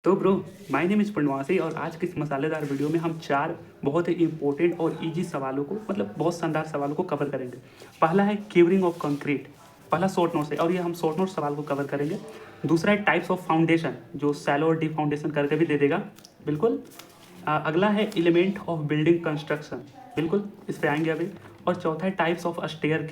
तो bro, my name is पूर्णवासी और आज की इस मसालेदार वीडियो में हम 4 बहुत ही इम्पोर्टेंट और ईज़ी सवालों को मतलब बहुत शानदार सवालों को कवर करेंगे। पहला है क्यूरिंग ऑफ कंक्रीट, पहला शॉर्ट नोट्स है और ये हम शॉर्ट नोट सवाल को कवर करेंगे। दूसरा है टाइप्स ऑफ फाउंडेशन, जो शैलो और डीप फाउंडेशन करके भी दे देगा, बिल्कुल। अगला है एलिमेंट ऑफ बिल्डिंग कंस्ट्रक्शन, बिल्कुल इस पे आएंगे अभी। और चौथा है टाइप्स ऑफ स्टेयर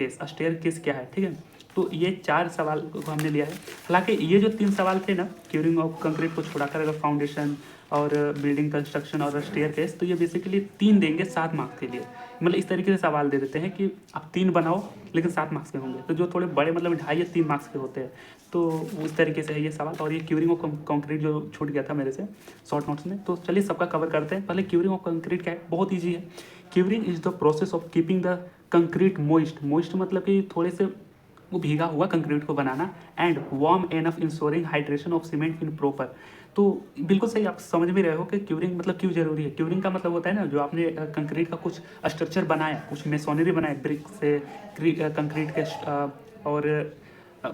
केस क्या है, ठीक है। तो ये 4 सवाल को हमने लिया है। हालांकि ये जो 3 सवाल थे ना, क्यूरिंग ऑफ कंक्रीट को छोड़ाकर, अगर फाउंडेशन और बिल्डिंग कंस्ट्रक्शन और स्टेयर केस, तो ये बेसिकली 3 देंगे 7 मार्क्स के लिए। मतलब इस तरीके से सवाल दे देते हैं कि आप 3 बनाओ लेकिन 7 मार्क्स के होंगे। तो जो थोड़े बड़े मतलब 2.5 या 3 मार्क्स के होते हैं, तो उस तरीके से है ये सवाल। और ये क्यूरिंग ऑफ कंक्रीट जो छूट गया था मेरे से शॉर्ट नोट्स में, तो चलिए सबका कवर करते हैं। पहले क्यूरिंग ऑफ कंक्रीट क्या है, बहुत ईजी है। Curing is the process of keeping the concrete moist मतलब कि थोड़े से वो भीगा हुआ कंक्रीट को बनाना, and warm enough ensuring hydration of cement in proper. तो बिल्कुल सही, आप समझ में रहे हो कि क्यूरिंग मतलब क्यों जरूरी है। क्यूरिंग का मतलब होता है ना, जो आपने कंक्रीट का कुछ स्ट्रक्चर बनाया, कुछ मेसोनरी बनाया ब्रिक से, कंक्रीट के और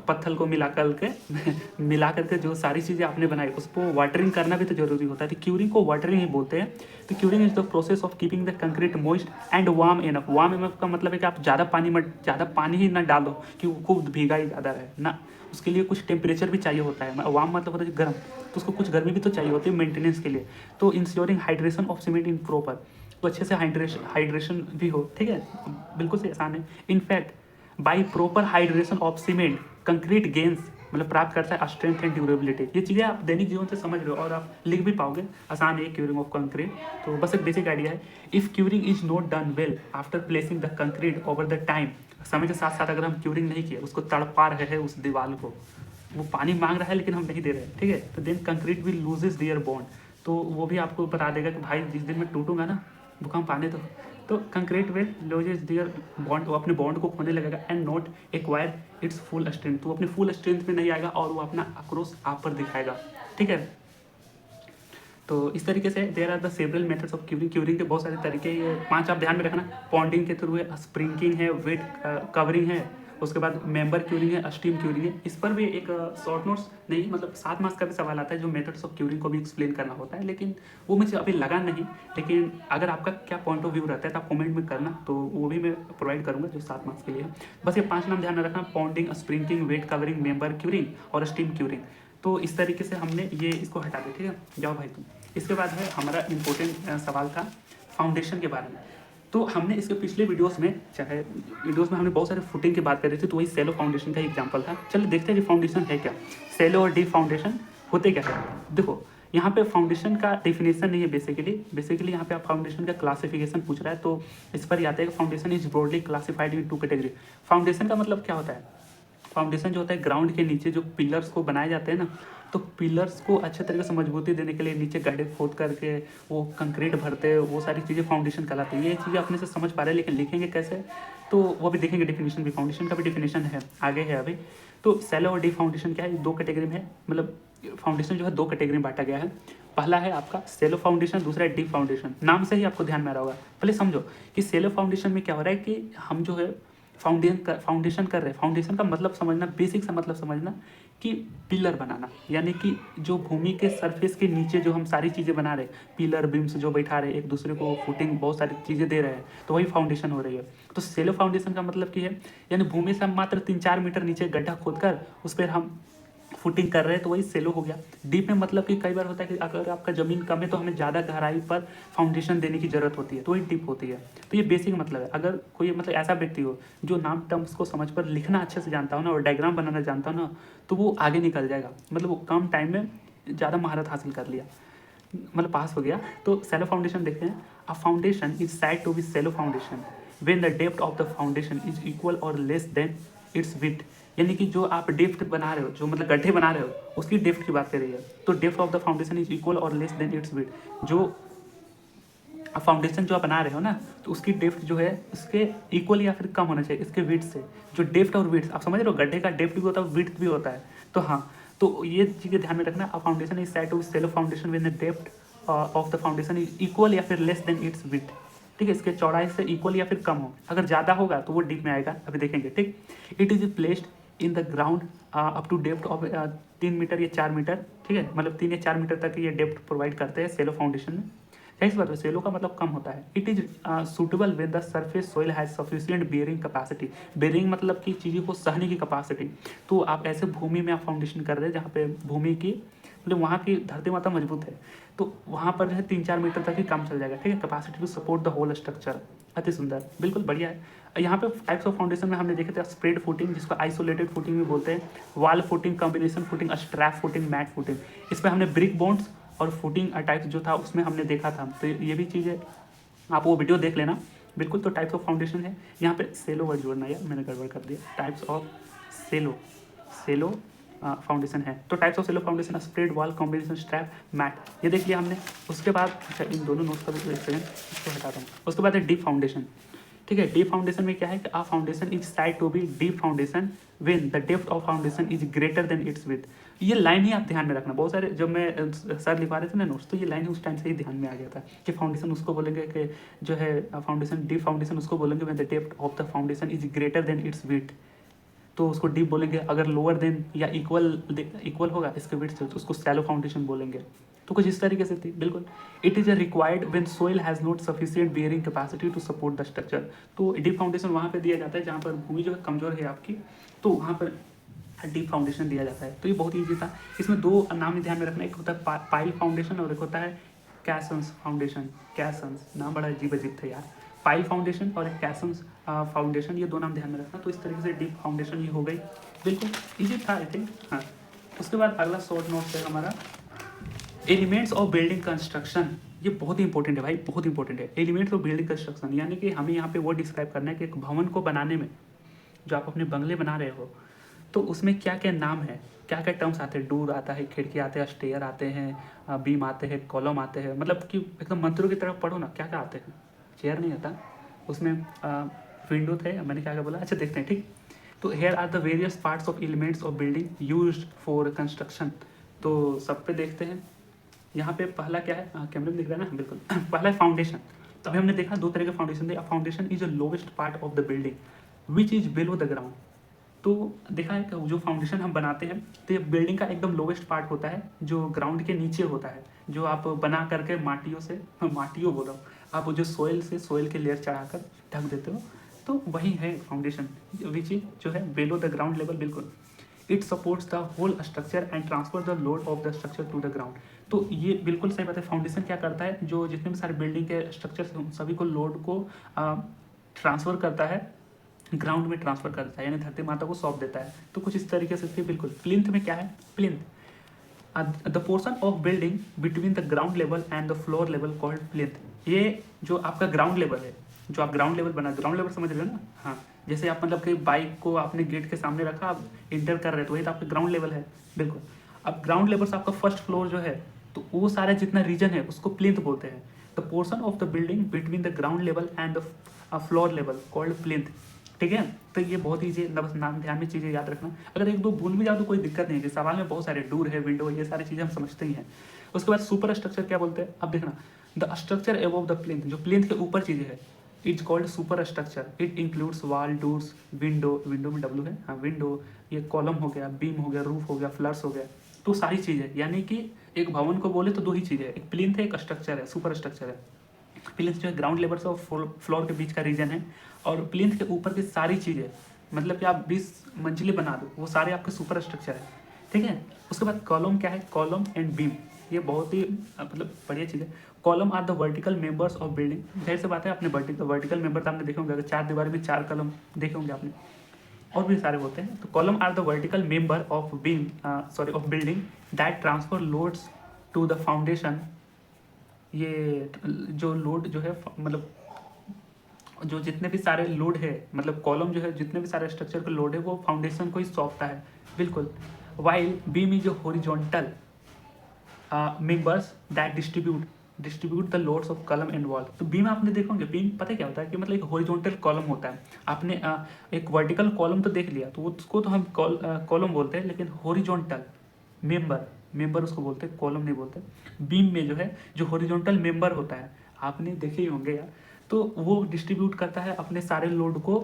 पत्थर को मिला करके जो सारी चीज़ें आपने बनाई, उसको वाटरिंग करना भी तो जरूरी होता है। तो क्यूरिंग को वाटरिंग ही बोलते हैं। तो curing is the process of keeping the concrete moist and warm enough. Warm enough का मतलब है कि आप ज़्यादा पानी ही ना डालो कि वो खूब भीगा ही ज़्यादा रहे ना, उसके लिए कुछ टेम्परेचर भी चाहिए होता है। वार्म मतलब होता है गर्म, तो उसको कुछ गर्मी भी तो चाहिए होती है मेंटेनेंस के लिए। तो ensuring hydration of cement in proper, तो अच्छे से हाइड्रेशन भी हो, ठीक है। बिल्कुल से आसान है। In fact by proper hydration of cement concrete gains, मतलब प्राप्त करता है स्ट्रेंथ एंड ड्यूरेबिलिटी। ये चीज़ें आप दैनिक जीवन से समझ रहे हो और आप लिख भी पाओगे, आसान है क्यूरिंग ऑफ कंक्रीट। तो बस एक बेसिक आइडिया है। If curing is not done well after placing the concrete over the time, समय के साथ साथ अगर हम क्यूरिंग नहीं किए, उसको तड़पा रहे हैं उस दीवार को, वो पानी मांग रहा है लेकिन हम नहीं दे रहे हैं, ठीक है, तो then concrete will loses their bond. तो वो भी आपको बता देगा कि भाई जिस दिन मैं टूटूंगा ना, भूकंप आने तो concrete will loses their bond, वो अपने बॉन्ड को खोने लगेगा, and not acquire its full strength, तो वो अपनी फुल स्ट्रेंथ में नहीं आएगा और वो अपना आक्रोश आप पर दिखाएगा, ठीक है। तो इस तरीके से there are the several methods of curing के बहुत सारे तरीके, ये 5 आप ध्यान में रखना। पॉन्डिंग के थ्रू है, स्प्रिंकिंग है, वेट कवरिंग है, उसके बाद मेंबर क्यूरिंग है, स्टीम क्यूरिंग है। इस पर भी एक शॉर्ट नोट्स नहीं, मतलब 7 मार्क्स का भी सवाल आता है, जो मेथड्स ऑफ क्यूरिंग को भी एक्सप्लेन करना होता है, लेकिन वो मुझे अभी लगा नहीं। लेकिन अगर आपका क्या पॉइंट ऑफ व्यू रहता है तो आप कमेंट में करना, तो वो भी मैं प्रोवाइड करूँगा जो 7 मार्क्स के लिए है। बस ये 5 नाम ध्यान में रखना, ponding, sprinkling, wet covering, member curing और स्टीम क्यूरिंग। तो इस तरीके से हमने ये इसको हटा दिया, ठीक है। जाओ भाई तुम। इसके बाद है हमारा इम्पोर्टेंट सवाल था फाउंडेशन के बारे में। तो हमने इसके पिछले वीडियोस में हमने बहुत सारे फुटिंग की बात करी थी, तो वही सेलो फाउंडेशन का एग्जांपल था। चलिए देखते हैं कि फाउंडेशन है क्या, सेलो और डीप फाउंडेशन होते क्या है। देखो यहाँ पे फाउंडेशन का डेफिनेशन नहीं है, बेसिकली यहाँ पे आप फाउंडेशन का क्लासिफिकेशन पूछ रहा है, तो इस पर याद है कि foundation is broadly classified in 2 category. Foundation का मतलब क्या होता है, फाउंडेशन जो होता है ग्राउंड के नीचे जो पिलर्स को बनाए जाते हैं ना, तो पिलर्स को अच्छे तरीके से मजबूती देने के लिए नीचे गड्ढे खोद करके वो कंक्रीट भरते हैं, वो सारी चीज़ें फाउंडेशन कहलाती है। ये चीज़ें अपने से समझ पा रहे हैं, लेकिन लिखेंगे कैसे, तो वो भी देखेंगे। डेफिनेशन भी, फाउंडेशन का भी डेफिनेशन है, आगे है अभी। तो सेलो और डीप फाउंडेशन क्या है, 2 कैटेगरी में है, मतलब फाउंडेशन जो है 2 कैटेगरी में बांटा गया है। पहला है आपका सेलो फाउंडेशन, दूसरा है डीप फाउंडेशन। नाम से ही आपको ध्यान में आ रहा होगा। पहले समझो कि सेलो फाउंडेशन में क्या हो रहा है कि हम जो है फाउंडेशन कर रहे हैं। फाउंडेशन का मतलब समझना, बेसिक सा मतलब समझना कि पिलर बनाना, यानी कि जो भूमि के सरफेस के नीचे जो हम सारी चीज़ें बना रहे हैं, पिलर बीम्स जो बैठा रहे हैं, एक दूसरे को फुटिंग, बहुत सारी चीज़ें दे रहे हैं, तो वही फाउंडेशन हो रही है। तो सेलो फाउंडेशन का मतलब की है, यानी भूमि से हम मात्र 3-4 मीटर नीचे गड्ढा खोद कर उस पर हम फुटिंग कर रहे हैं, तो वही सेलो हो गया। डीप में मतलब कि कई बार होता है कि अगर आपका ज़मीन कम है तो हमें ज़्यादा गहराई पर फाउंडेशन देने की ज़रूरत होती है, तो वही डीप होती है। तो ये बेसिक मतलब है। अगर कोई मतलब ऐसा व्यक्ति हो जो नाम टर्म्स को समझ पर लिखना अच्छे से जानता हो ना, और डायग्राम बनाना जानता हो ना, तो वो आगे निकल जाएगा। मतलब वो कम टाइम में ज़्यादा महारत हासिल कर लिया, मतलब पास हो गया। तो सेलो फाउंडेशन देखते हैं। A foundation is said to be shallow foundation when the depth of the foundation is equal और लेस देन इट्स विड्थ। यानी कि जो आप डेप्थ बना रहे हो, जो मतलब गड्ढे बना रहे हो, उसकी डेप्थ की बात कर रही है। तो depth of the foundation is equal और लेस देन इट्स विड्थ। जो फाउंडेशन जो आप बना रहे हो ना, तो उसकी डेप्थ जो है उसके इक्वल या फिर कम होना चाहिए इसके विड्थ से। जो डेप्थ और विड्थ आप समझ रहे हो, गड्ढे का डेप्थ भी होता है, विड्थ भी होता है। तो हाँ, तो ये चीज़ें ध्यान में रखना। Foundation is said to shallow foundation when the depth of the foundation is equal या फिर लेस देन इट्स विड्थ, ठीक है। इसके चौड़ाई से इक्वल या फिर कम हो, अगर ज़्यादा होगा तो वो डीप में आएगा, अभी देखेंगे, ठीक। It is placed in the ground up to depth of 3 metre या 4 मीटर, ठीक है, मतलब 3 या 4 मीटर तक ये डेप्थ प्रोवाइड करते हैं सेलो फाउंडेशन में। इस बात सेलो का मतलब कम होता है। It is suitable when the surface soil has sufficient bearing capacity. Bearing मतलब कि चीज़ों को सहने की कैपेसिटी। तो आप ऐसे भूमि में आप फाउंडेशन कर रहे हैं जहाँ पे भूमि की मतलब वहाँ की धरती माता मजबूत है, तो वहाँ पर जो है 3-4 मीटर तक ही काम चल जाएगा, ठीक है। Capacity to support the whole structure, अति सुंदर, बिल्कुल बढ़िया है। यहाँ पे टाइप्स ऑफ फाउंडेशन में हमने देखे थे स्प्रेड फुटिंग, जिसको आइसोलेटेड फुटिंग भी बोलते हैं, wall footing, combination footing, strap footing, mat footing. इसमें हमने ब्रिक बॉन्ड्स और फुटिंग टाइप्स जो था उसमें हमने देखा था, तो ये भी चीज़ें आप वो वीडियो देख लेना बिल्कुल। तो टाइप्स ऑफ फाउंडेशन है, यहाँ पे सेलो वर्ड जोड़ना है, मैंने गड़बड़ कर दिया। टाइप्स ऑफ सेलो फाउंडेशन है। तो types of shallow foundation spread, wall, combination, strap, mat, ये देख लिया हमने। उसके बाद अच्छा इन दोनों नोट्स का भी एक सेकंड इसको हटाता हूँ। उसके बाद है डीप फाउंडेशन, ठीक है। डीप फाउंडेशन में क्या है कि uh foundation is said to be deep foundation when the depth of foundation is greater than its width. ये लाइन ही आप ध्यान में रखना। बहुत सारे जब मैं सर लिखा रहे थे ना नोट्स, तो ये लाइन उस टाइम से ही ध्यान में आ गया था कि फाउंडेशन उसको बोलेंगे कि जो है फाउंडेशन, डीप फाउंडेशन उसको बोलेंगे when the depth of the foundation is greater than its width, तो उसको डीप बोलेंगे। अगर लोअर देन या इक्वल होगा इसके विड्थ से तो उसको शैलो फाउंडेशन बोलेंगे। तो कुछ इस तरीके से थी, बिल्कुल। It is a required when soil has not sufficient bearing capacity to support the structure. तो डीप फाउंडेशन वहाँ पे दिया जाता है जहाँ पर भूमि जो है कमजोर है आपकी, तो वहाँ पर डीप फाउंडेशन दिया जाता है। तो ये बहुत ईजी था। इसमें दो नाम ही ध्यान में रखना, एक होता है पाइल फाउंडेशन और एक होता है कैसन्स फाउंडेशन। कैसन्स नाम बड़ा अजीब अजीब थे यार। पाइल फाउंडेशन और कैसन्स फाउंडेशन, ये दो नाम ध्यान में रखना। तो इस तरीके से डीप फाउंडेशन ये हो गई, बिल्कुल ईजी था आई थिंक। हाँ, उसके बाद अगला शॉर्ट नोट है हमारा एलिमेंट्स ऑफ बिल्डिंग कंस्ट्रक्शन। ये बहुत ही इंपॉर्टेंट है भाई, बहुत इंपॉर्टेंट है। एलिमेंट्स ऑफ बिल्डिंग कंस्ट्रक्शन यानी कि हमें यहाँ पे वो डिस्क्राइब करना है कि एक भवन को बनाने में, जो आप अपने बंगले बना रहे हो, तो उसमें क्या क्या नाम है, क्या क्या टर्म्स आते हैं। डोर आता है, खिड़की आते हैं, स्टेयर आते हैं, बीम आते हैं, कॉलम आते हैं, मतलब कि एकदम मंत्रों की तरफ पढ़ो ना, क्या क्या आते हैं। चेयर नहीं आता उसमें, विंडो थे, मैंने क्या क्या बोला, अच्छा देखते हैं, ठीक। तो here are the various parts of elements of building used for construction. तो सब पे देखते हैं। यहाँ पे पहला क्या है, कैमरे में दिख रहा है ना, बिल्कुल। पहला है फाउंडेशन। तो अभी हमने देखा दो तरह के फाउंडेशन थे। Foundation is the lowest part of the building which is below the ground. तो देखा है कि जो फाउंडेशन हम बनाते हैं तो ये बिल्डिंग का एकदम लोवेस्ट पार्ट होता है, जो ग्राउंड के नीचे होता है, जो आप बना करके माटियों से, माटियों बोल रहा हूँ, आप जो सोइल के लेयर चढ़ाकर ढक देते हो, तो वही है फाउंडेशन, विच इज जो है बिलो द ग्राउंड लेवल, बिल्कुल। It supports the whole structure and transfer the load of the structure to the ground. तो ये बिल्कुल सही बात है। फाउंडेशन क्या करता है, जो जितने भी सारे बिल्डिंग के स्ट्रक्चर उन सभी को लोड को ट्रांसफ़र करता है, ग्राउंड में ट्रांसफर करता है, यानी धरती माता को सौंप देता है। तो कुछ इस तरीके से बिल्कुल। प्लिंथ में क्या है, plinth the portion of building between the ground level and the floor level called plinth. ये जो आपका ग्राउंड लेवल है, जो आप ग्राउंड लेवल बना, ग्राउंड लेवल समझ रहे हो ना। हाँ, जैसे आप मतलब कि बाइक को आपने गेट के सामने रखा, आप इंटर कर रहे हो, तो वही तो आपका ग्राउंड लेवल है, बिल्कुल। अब ग्राउंड लेवल से आपका फर्स्ट फ्लोर जो है, तो वो सारा जितना रीजन है उसको प्लिंथ बोलते हैं। The portion of the building between the ground level and the floor level called plinth, ठीक है। तो ये बहुत ही नाम ध्यान में चीज़ें याद रखना। अगर एक दो भूल भी जाओ तो कोई दिक्कत नहीं है, सवाल में बहुत सारे डोर है, विंडो, ये सारी चीज़ें हम समझते ही हैं। उसके बाद सुपर स्ट्रक्चर क्या बोलते हैं, अब देखना, the structure above the plinth, जो प्लिंथ के ऊपर चीज़ें है, it's called super structure. It includes wall, doors, window में डब्लू है, हाँ, विंडो, ये कॉलम हो गया, बीम हो गया, रूफ हो गया, फ्लर्स हो गया, तो सारी चीज़ें। यानी कि एक भवन को बोले तो दो ही चीज़ें, एक प्लिंथ है, एक स्ट्रक्चर है, सुपर स्ट्रक्चर है। प्लिंथ जो है ग्राउंड लेवल से और फ्लोर के बीच का रीजन है, और प्लिंथ के ऊपर की सारी चीज़ें, मतलब कि आप 20 मंजिले बना दो, वो सारे आपके सुपर स्ट्रक्चर है, ठीक है। उसके बाद कॉलम क्या है, कॉलम एंड बीम, ये बहुत ही मतलब बढ़िया चीज़ है। Column are the vertical members of building. ढेर से बात है, आपने वर्टिकल मेंबर तो आपने देखे होंगे, अगर 4 दीवार में 4 कॉलम देखे होंगे आपने, और भी सारे होते हैं। तो column are the vertical member of of building that transfer loads to the foundation. ये जो लोड जो है, मतलब जो जितने भी सारे लोड है, मतलब कॉलम जो है जितने भी सारे स्ट्रक्चर का लोड है वो फाउंडेशन को ही सौंपता है, बिल्कुल। While beam is horizontal members that distribute the loads of column and wall. तो बीम आपने देखोगे, बीम पता क्या होता है कि मतलब एक हॉरिजॉन्टल कॉलम होता है। आपने एक वर्टिकल कॉलम तो देख लिया, तो उसको तो हम कॉलम बोलते हैं, लेकिन हॉरिजॉन्टल मेंबर उसको बोलते हैं, कॉलम नहीं बोलते। बीम में जो है, जो हॉरिजॉन्टल मेंबर होता है, आपने देखे ही होंगे यार, तो वो डिस्ट्रीब्यूट करता है अपने सारे लोड को,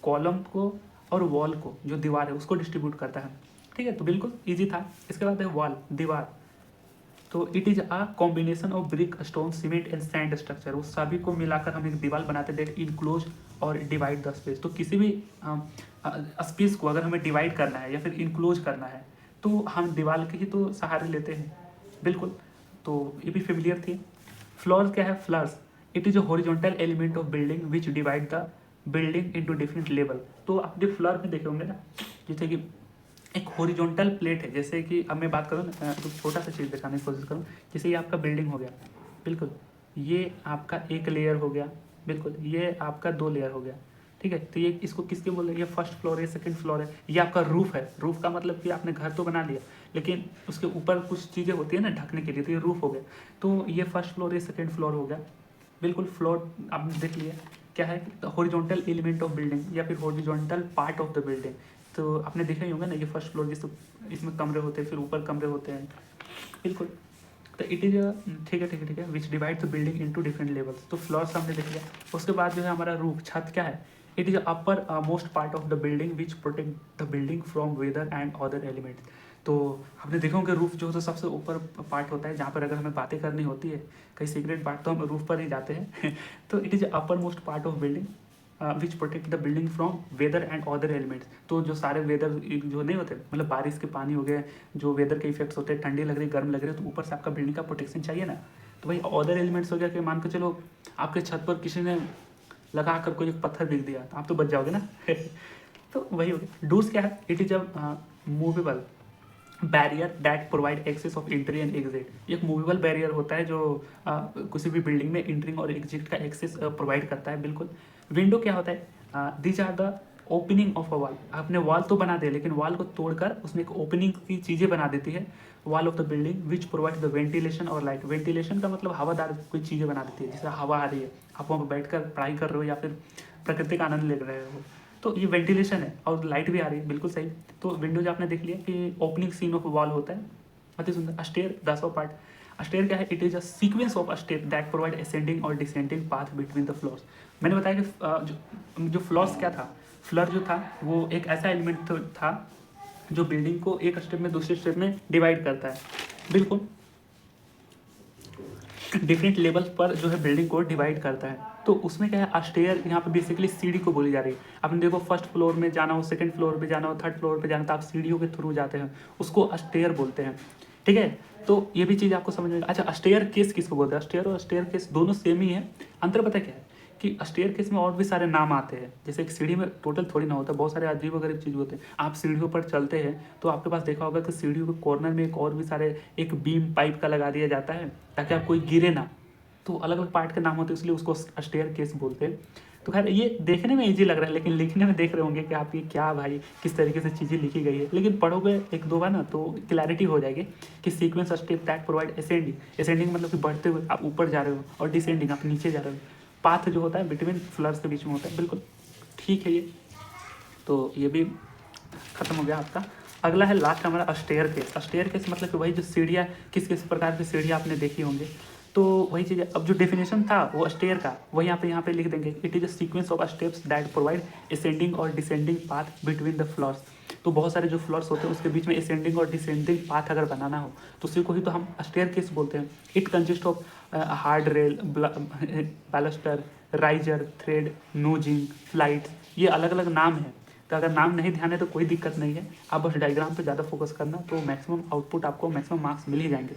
कॉलम को और वॉल को, जो दीवार है उसको डिस्ट्रीब्यूट करता है। ठीक है, तो बिल्कुल ईजी था। इसके बाद है वॉल, दीवार। तो it is a combination of brick, stone, cement and sand structure. उस सभी को मिलाकर हम एक दीवार बनाते हैं दैट इनक्लोज और डिवाइड द स्पेस। तो किसी भी स्पेस को अगर हमें डिवाइड करना है या फिर इनक्लोज करना है तो हम दीवार के ही तो सहारे लेते हैं। बिल्कुल, तो ये भी फेमिलियर थी। फ्लोर्स क्या है? Floors, it is a horizontal element of building which divide the building into different level. तो आप जो फ्लर में देखे होंगे ना, जैसे कि एक हॉरिजॉन्टल प्लेट है, जैसे कि अब मैं बात करूँ ना, तो छोटा सा चीज़ दिखाने की कोशिश करूँ। जैसे ये आपका बिल्डिंग हो गया, बिल्कुल, ये आपका एक लेयर हो गया, बिल्कुल, ये आपका 2 लेयर हो गया। ठीक है, तो ये इसको किसके बोल रहे हैं? ये फर्स्ट फ्लोर है, सेकंड फ्लोर है। ये आपका रूफ है। रूफ का मतलब कि आपने घर तो बना लिया लेकिन उसके ऊपर कुछ चीज़ें होती है ना ढकने के लिए, तो ये रूफ हो गया। तो ये फर्स्ट फ्लोर, ये सेकंड फ्लोर हो गया। बिल्कुल, फ्लोर आपने देख लिया क्या है? हॉरिजॉन्टल एलिमेंट ऑफ बिल्डिंग या फिर horizontal part of the building. तो आपने देखा ही होगा ना, ये फर्स्ट फ्लोर, जिस इसमें कमरे होते हैं, फिर ऊपर कमरे होते हैं। बिल्कुल, तो इट इज़ ठीक है, ठीक है, ठीक है, विच divide the building into different levels. तो फ्लोर्स हमने देख लिया। उसके बाद जो है हमारा रूफ, छत क्या है? It is upper most part of the building which protect the building from weather and other elements. तो आपने देखा होगा रूफ जो तो सबसे ऊपर पार्ट होता है, जहाँ पर अगर हमें बातें करनी होती है, कई सीक्रेट बात, तो हम रूफ पर ही जाते हैं। तो it is upper most part of building which protect the building from weather and other elements. तो जो सारे वेदर जो नहीं होते, मतलब बारिश के पानी हो गए, जो वेदर के इफेक्ट्स होते हैं, ठंडी लग रही, गर्म लग रही है, तो ऊपर से आपका बिल्डिंग का प्रोटेक्शन चाहिए ना। तो भाई अदर एलिमेंट्स हो गया कि मान के चलो आपके छत पर किसी ने लगा कर कोई एक पत्थर बिक दिया, तो आप तो बच जाओगे ना। तो वही हो गया। डूज क्या है? It is a movable barrier that provide access of entry and exit. एक मूवेबल बैरियर होता है जो किसी भी बिल्डिंग में एंट्रिंग और एग्जिट का एक्सेस प्रोवाइड करता है। बिल्कुल। विंडो क्या होता है? These are the opening of a wall. आपने वॉल तो बना दिया लेकिन वॉल को तोड़कर उसमें एक ओपनिंग की चीज़ें बना देती है wall of the building which provide the ventilation और लाइट। वेंटिलेशन का मतलब हवादार कोई चीज़ें बना देती है, जैसे हवा आ रही है, आप वहाँ पर बैठ कर पढ़ाई कर रहे हो या फिर प्रकृति का आनंद ले रहे हो, तो ये वेंटिलेशन है। और लाइट भी आ रही है, बिल्कुल सही। तो विंडोज आपने देख लिया कि ओपनिंग सीन ऑफ वॉल होता है। अति सुंदर। Stair, 10वां part. स्टेयर क्या है? It is a sequence of step that provide ascending और descending path between the floors. मैंने बताया कि जो फ्लोर्स क्या था, फ्लर जो था वो एक ऐसा एलिमेंट था जो बिल्डिंग को एक स्टेप में दूसरे स्टेप में डिवाइड करता है। बिल्कुल, डिफरेंट लेवल पर जो है बिल्डिंग को डिवाइड करता है। तो उसमें क्या है? स्टेयर यहाँ पे बेसिकली सीढ़ी को बोली जा रही है। आपने देखो फर्स्ट फ्लोर में जाना हो, सेकंड फ्लोर पे जाना हो, थर्ड फ्लोर पे जाना, तो आप सीढ़ियों के थ्रू जाते हैं, उसको स्टेयर बोलते हैं। ठीक है, तो ये भी चीज़ आपको समझ में। अच्छा, स्टेयर केस किसको बोलते हैं? स्टेयर और स्टेयर केस दोनों सेम ही है। अंतर पता क्या है कि स्टेयर केस में और भी सारे नाम आते हैं। जैसे एक सीढ़ी में टोटल थोड़ी ना होता है, बहुत सारे अजीब वगैरह चीज़ होते हैं। आप सीढ़ियों पर चलते हैं तो आपके पास देखा होगा कि सीढ़ियों के कॉर्नर में एक और भी सारे एक बीम पाइप का लगा दिया जाता है ताकि आप कोई गिरे ना। तो अलग अलग पार्ट के नाम होते हैं, इसलिए उसको स्टेयर केस बोलते हैं। तो खैर ये देखने में इजी लग रहा है लेकिन लिखने में देख रहे होंगे कि आप ये क्या भाई किस तरीके से चीज़ें लिखी गई है, लेकिन पढ़ोगे एक दो बार ना तो क्लैरिटी हो जाएगी कि sequence step that provide ascending. Ascending मतलब कि बढ़ते हुए आप ऊपर जा रहे हो, और डिसेंडिंग आप नीचे जा रहे हो। पाथ जो होता है बिटवीन फ्लर्स के बीच में होता है। बिल्कुल ठीक है ये, तो ये भी खत्म हो गया आपका। अगला है लास्ट हमारा स्टेयर केस। स्टेयर केस मतलब कि वही जो सीढ़ियाँ, किस किस प्रकार की सीढ़ियाँ आपने देखी होंगी, तो वही चीज़ है। अब जो डेफिनेशन था वो स्टेयर का, वही यहाँ पे लिख देंगे। It is a sequence of steps that provide ascending और descending path between the floors. तो बहुत सारे जो फ्लोर्स होते हैं उसके बीच में असेंडिंग और डिसेंडिंग पाथ अगर बनाना हो तो उसी को ही तो हम स्टेयर केस बोलते हैं। It consist of hard rail, baluster, riser, thread, nosing, flight. ये अलग अलग नाम है, तो अगर नाम नहीं ध्यान है तो कोई दिक्कत नहीं है, आप बस डायग्राम पे ज़्यादा फोकस करना, तो मैक्सिमम आउटपुट आपको मैक्सिमम मार्क्स मिल ही जाएंगे।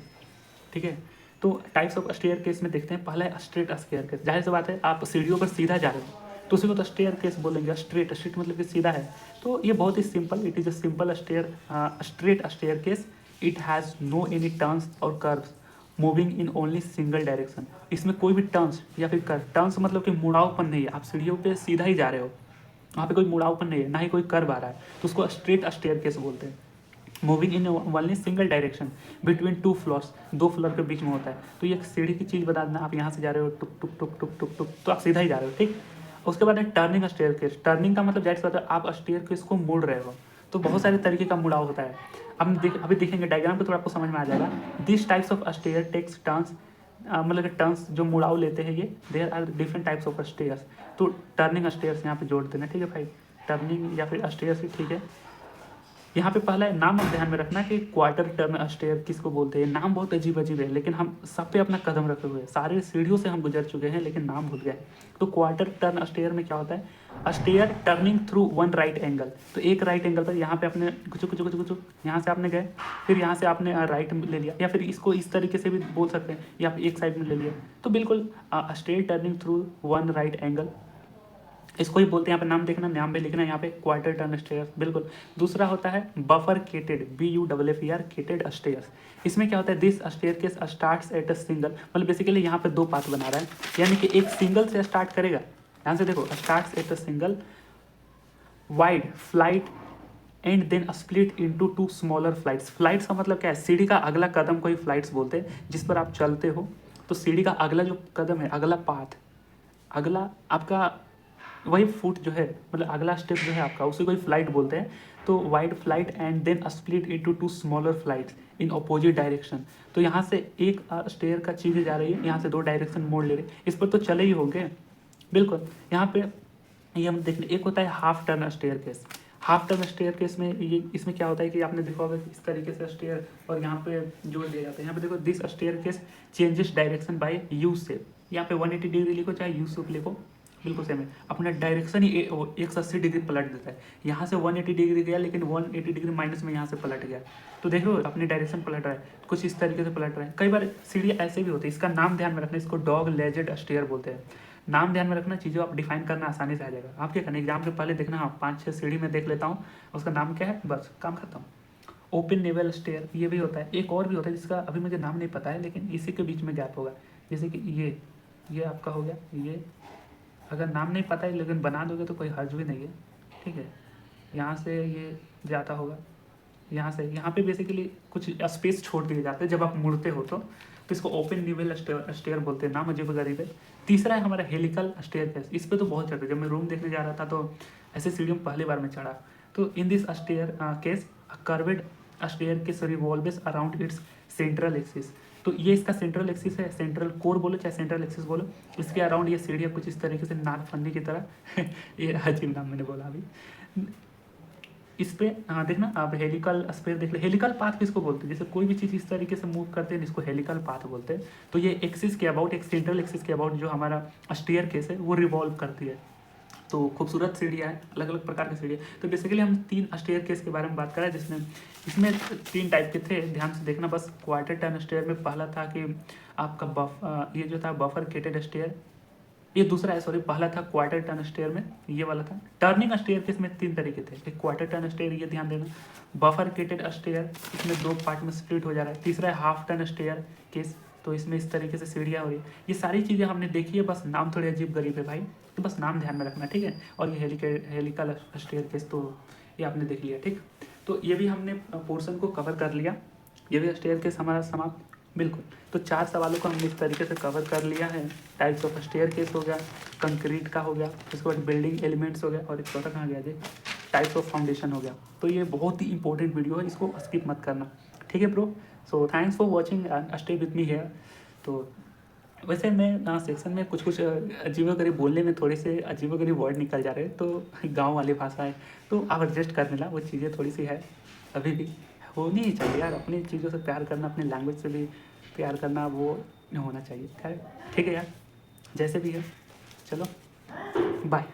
ठीक है, तो टाइप्स ऑफ स्टेयर केस में देखते हैं। पहला है स्ट्रेट स्टेयर केस। जाहिर सी बात है आप सीढ़ियों पर सीधा जा रहे हो तो उसी को तो स्टेयर केस बोलेंगे। स्ट्रेट, स्ट्रेट मतलब कि सीधा है, तो ये बहुत ही simple. It is a simple stair straight staircase. It has no any turns और curves moving in only single direction. इसमें कोई भी टर्न्स या फिर कर्व, टर्न्स मतलब कि मुड़ावपन नहीं है, आप सीढ़ियों पे सीधा ही जा रहे हो, वहाँ पे कोई मुड़ावपन नहीं है, ना ही कोई कर्व आ रहा है, तो उसको स्ट्रेट स्टेयर केस बोलते हैं। Moving in only single direction between two floors, दो फ्लोर के बीच में होता है। तो ये एक सीढ़ी की चीज़ बता देना, आप यहाँ से जा रहे हो टुक टुक टुक टुक टुक टुक, तो आप सीधा ही जा रहे हो। ठीक, उसके बाद है टर्निंग स्टेयर केस। टर्निंग का मतलब जाहिर सी बात है आप स्टेयर केस को मोड़ रहे हो, तो बहुत सारे तरीके का मुड़ाव होता है। अभी देखेंगे डायग्राम पे, थोड़ा आपको समझ में आ जाएगा। This types of stair takes turns, मतलब कि टर्न्स जो मुड़ाव लेते हैं ये, there are different types of stairs. तो टर्निंग स्टेयर्स यहाँ पे जोड़ देना। ठीक है भाई, टर्निंग या फिर स्टेयर्स ही ठीक है। यहाँ पे पहला नाम आप ध्यान में रखना कि क्वार्टर टर्न स्टेयर किसको बोलते हैं। नाम बहुत अजीब अजीब है, लेकिन हम सब पे अपना कदम रखे हुए हैं, सारे सीढ़ियों से हम गुजर चुके हैं लेकिन नाम भूल गए। तो क्वार्टर टर्न स्टेयर में क्या होता है, stair turning through one right angle. तो एक राइट एंगल पर यहाँ पे आपने कुछ कुछ कुछ कुछ यहाँ से आपने गए, फिर यहाँ से आपने राइट ले लिया, या फिर इसको इस तरीके से भी बोल सकते हैं, या फिर एक साइड में ले लिया। तो बिल्कुल stair turning through one right angle, इसको ही बोलते हैं। यहाँ पे नाम देखना, नाम भी लिखना है यहाँ पे, क्वार्टर टर्न स्टेयर्स बिल्कुल। दूसरा होता है बफर केटेड, BUFFER केटेड स्टेयर्स। इसमें क्या होता है, this staircase starts at a single, मतलब बेसिकली यहाँ पे दो पार्ट बना रहा है, यानी कि एक सिंगल से स्टार्ट करेगा। ध्यान से देखो, starts at a single wide flight and then split into two smaller flights. Flights का मतलब क्या है, सीढ़ी का अगला कदम को ही फ्लाइट्स बोलते हैं, जिस पर आप चलते हो। तो सीढ़ी का अगला जो कदम है, अगला पाथ, अगला आपका वही फुट जो है, मतलब अगला स्टेप जो है आपका, उसी को ही फ्लाइट बोलते हैं। तो wide flight and then split into two smaller flights in opposite direction. तो यहाँ से एक स्टेयर का चीज़ जा रही है, यहाँ से दो डायरेक्शन मोड़ ले रहे हैं, इस पर तो चले ही होंगे बिल्कुल। यहाँ पे ये हम देखने, एक होता है half turn staircase. Half turn staircase में ये, इसमें क्या होता है कि आपने देखा होगा इस तरीके से स्टेयर और यहाँ पे जोड़ दिया जाता है। यहाँ पे देखो, this staircase changes direction by U shape. यहाँ पे 180 डिग्री लिखो चाहे यू शेप लिखो, बिल्कुल सेम है। अपना डायरेक्शन ही 180 डिग्री पलट देता है। यहाँ से 180 डिग्री गया, लेकिन 180 डिग्री माइनस में यहाँ से पलट गया। तो देखो अपनी डायरेक्शन पलट रहा है, कुछ इस तरीके से पलट रहा है। कई बार सीढ़ी ऐसे भी होती है, इसका नाम ध्यान में रखना, इसको डॉग लेजेड स्टेयर बोलते हैं। नाम ध्यान में रखना, चीज़ों आप डिफाइन करना आसानी से आ जाएगा। आप क्या करना, एग्जाम के पहले देखना, हाँ 5-6 सीढ़ी में देख लेता हूँ उसका नाम क्या है, बस काम खत्म। ओपन नेवल स्टेयर ये भी होता है। एक और भी होता है जिसका अभी मुझे नाम नहीं पता है, लेकिन इसी के बीच में गैप होगा। जैसे कि ये आपका हो गया, ये अगर नाम नहीं पता है लेकिन बना दोगे तो कोई हर्ज भी नहीं है, ठीक है। यहाँ से ये जाता होगा, यहाँ से यहाँ पे बेसिकली कुछ स्पेस छोड़ दिए जाते हैं जब आप मुड़ते हो तो इसको ओपन निवेल स्टेयर बोलते हैं। नाम अजीब गरीब है। तीसरा है हमारा हेलिकल स्टेयर केस। इस पे तो बहुत चढ़ते, जब मैं रूम देखने जा रहा था तो ऐसे सीढ़ियों में पहली बार में चढ़ा। तो in this staircase curved staircase revolves around its central axis. तो ये इसका सेंट्रल एक्सिस है, सेंट्रल कोर बोलो चाहे सेंट्रल एक्सिस बोलो, इसके अराउंड ये सीढ़ियाँ कुछ इस तरीके से नाक फन्नी की तरह ये अजीब नाम मैंने बोला अभी। इस पे देखना आप, हेलिकल स्पेयर देख ले। हेलिकल पाथ किसको बोलते हैं, जैसे कोई भी चीज़ इस तरीके से मूव करते हैं इसको हेलिकल पाथ बोलते हैं। तो ये एक्सिस के अबाउट, एक सेंट्रल एक्सिस के अबाउट जो हमारा स्टेयर केस है वो रिवॉल्व करती है। तो खूबसूरत सीढ़ियाँ हैं, अलग अलग प्रकार की सीढ़ियाँ। तो बेसिकली हम 3 स्टेयर केस के बारे में बात करें, जिसमें इसमें 3 टाइप के थे, ध्यान से देखना बस। क्वार्टर टर्न स्टेयर में पहला था कि आपका ये जो था बफर केटेड स्टेयर, ये दूसरा है, सॉरी पहला था क्वार्टर टर्न स्टेयर में ये वाला था। टर्निंग स्टेयर केस में 3 तरीके थे, एक क्वार्टर टर्न स्टेयर, ये ध्यान देना। बफर केटेड स्टेयर, इसमें 2 पार्ट में स्प्लिट हो जा रहा है। तीसरा है हाफ टर्न स्टेयर केस, तो इसमें इस तरीके से सीढ़ियाँ हो रही है। ये सारी चीज़ें हमने देखी है, बस नाम थोड़े अजीब गरीब है भाई, तो बस नाम ध्यान में रखना, ठीक है। और ये हेलिकल स्टेयर केस तो ये आपने देख लिया, ठीक। तो ये भी हमने पोर्शन को कवर कर लिया, ये भी स्टेयर केस हमारा समाप्त, बिल्कुल। तो 4 सवालों को हमने इस तरीके से कवर कर लिया है। टाइप्स ऑफ स्टेयर केस हो गया, कंक्रीट का हो गया, उसके बाद बिल्डिंग एलिमेंट्स हो गया, और एक चौथा कहाँ गया जी, टाइप्स ऑफ फाउंडेशन हो गया। तो ये बहुत ही इंपॉर्टेंट वीडियो है, इसको स्किप मत करना, ठीक है bro. So thanks for watching and stay with me here. तो वैसे मैं सेक्शन में कुछ अजीबोगरीब बोलने में थोड़े से अजीबोगरीब वर्ड निकल जा रहे हैं, तो गाँव वाली भाषा है, तो आप एडजस्ट कर लेना, वो चीज़ें थोड़ी सी है, अभी भी होनी ही चाहिए यार। अपनी चीज़ों से प्यार करना, अपनी लैंग्वेज से भी प्यार करना, वो होना चाहिए, ठीक है यार, जैसे भी है। चलो बाय।